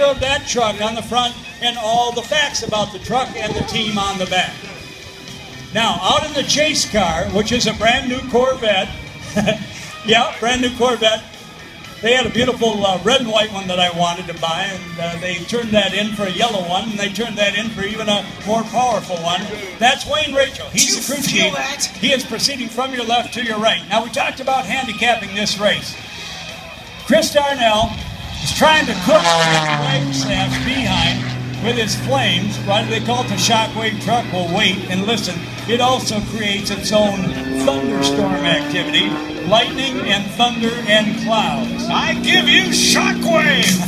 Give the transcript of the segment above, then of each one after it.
Of that truck on the front and all the facts about the truck and the team on the back. Now, out in the chase car, which is a brand new Corvette, yeah, brand new Corvette, they had a beautiful red and white one that I wanted to buy, and they turned that in for a yellow one, and they turned that in for even a more powerful one. That's Wayne Rachel. He's the crew chief. He is proceeding from your left to your right. Now, we talked about handicapping this race. Chris Darnell is trying to cook Wagstaff's behind with his flames. Why do they call it the Shockwave truck? Well, wait and listen. It also creates its own thunderstorm activity, lightning and thunder and clouds. I give you Shockwave!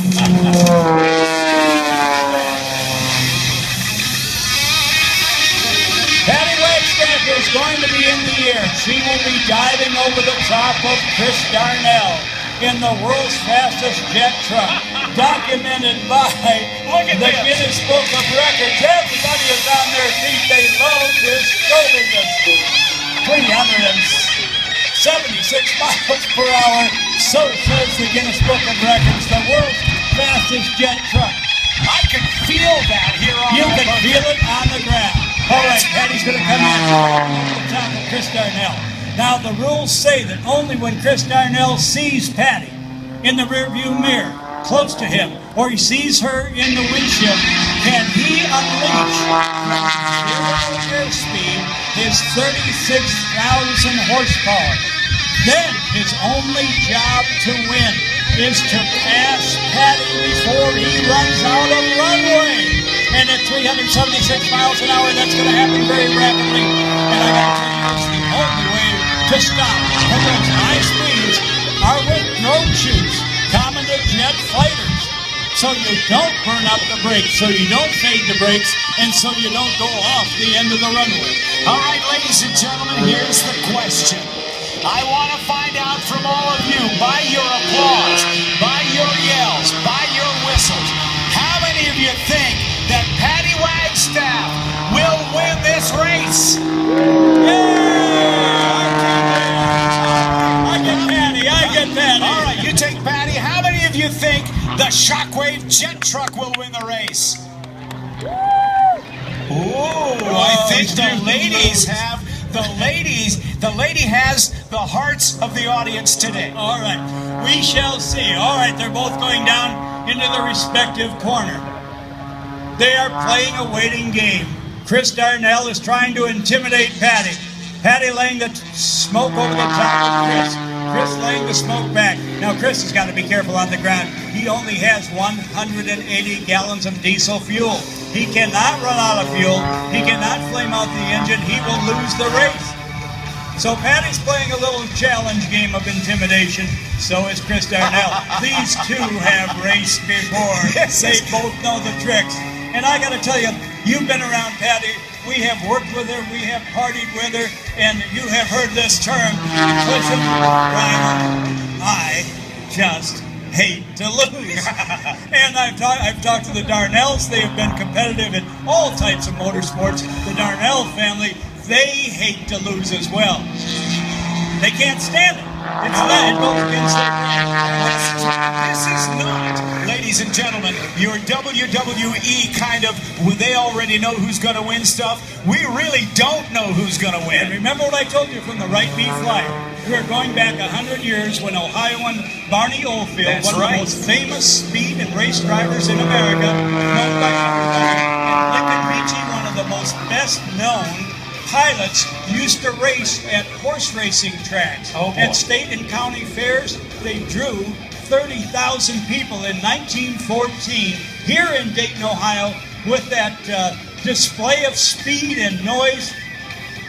Patty Wagstaff is going to be in the air. She will be diving over the top of Chris Darnell in the world's fastest jet truck, documented by the Guinness Book of Records. Everybody is on their feet. They love this show business. 376 miles per hour, so says the Guinness Book of Records, the world's fastest jet truck. I can feel that here on You can feel it on the ground. All right, Patty's going to come in over the top of Chris Darnell. Now, the rules say that only when Chris Darnell sees Patty in the rearview mirror, close to him, or he sees her in the windshield, can he unleash from zero airspeed his 36,000 horsepower. Then his only job to win is to pass Patty before he runs out of runway. And at 376 miles an hour, that's going to happen very rapidly. And I got to tell you, it's the only way to stop. And those high speeds are with drone shoots, common to jet fighters. So you don't burn up the brakes, so you don't fade the brakes, and so you don't go off the end of the runway. All right, ladies and gentlemen, here's the question. I want to find out from all of you, by your applause, by your yells, by your whistles, how many of you think that Patty Wagstaff will win this race? I get Patty. All right, you take Patty. How many of you think the Shockwave jet truck will win the race? I think the lady has the hearts of the audience today. All right, we shall see. All right, they're both going down into the respective corner. They are playing a waiting game. Chris Darnell is trying to intimidate Patty. Patty laying the smoke over the top of Chris. Chris laying the smoke back. Now, Chris has got to be careful on the ground. He only has 180 gallons of diesel fuel. He cannot run out of fuel. He cannot flame out the engine. He will lose the race. So Patty's playing a little challenge game of intimidation. So is Chris Darnell. These two have raced before. Yes, they both know the tricks. And I got to tell you, you've been around Patty. We have worked with her. We have partied with her. And you have heard this term, cushion rival. I just hate to lose. And I've talked to the Darnells. They have been competitive in all types of motorsports. The Darnell family, they hate to lose as well. They can't stand it. It goes against their grain. This is not, ladies and gentlemen, your WWE kind of, they already know who's going to win stuff. We really don't know who's going to win. And remember what I told you from the Right Beef Flyer. We are going back 100 years when Ohioan Barney Oldfield, one of the most famous speed and race drivers in America, known by everybody, and Lincoln Beachy, one of the most best-known pilots, used to race at horse racing tracks. At state and county fairs. They drew 30,000 people in 1914 here in Dayton, Ohio, with that display of speed and noise.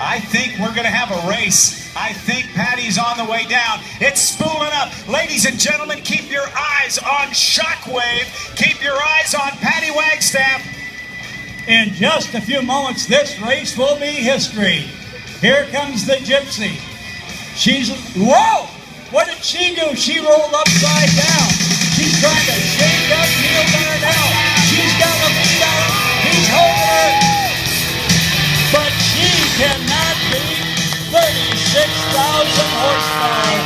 I think we're going to have a race. I think Patty's on the way down. It's spooling up. Ladies and gentlemen, keep your eyes on Shockwave. Keep your eyes on Patty Wagstaff. In just a few moments, this race will be history. Here comes the Gypsy. Whoa! What did she do? She rolled upside down. She's trying to shake up Neil Darnell. She's got a lead out. He's holding her. But she cannot beat 36,000 horsepower.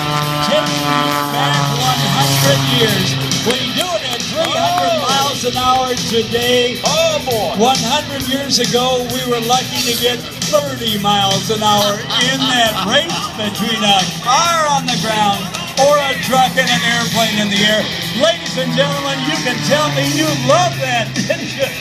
Gypsy back 100 years. When you do it at 300 miles an an hour today. Oh, boy. 100 years ago, we were lucky to get 30 miles an hour in that race between a car on the ground or a truck and an airplane in the air. Ladies and gentlemen, you can tell me you love that, didn't you?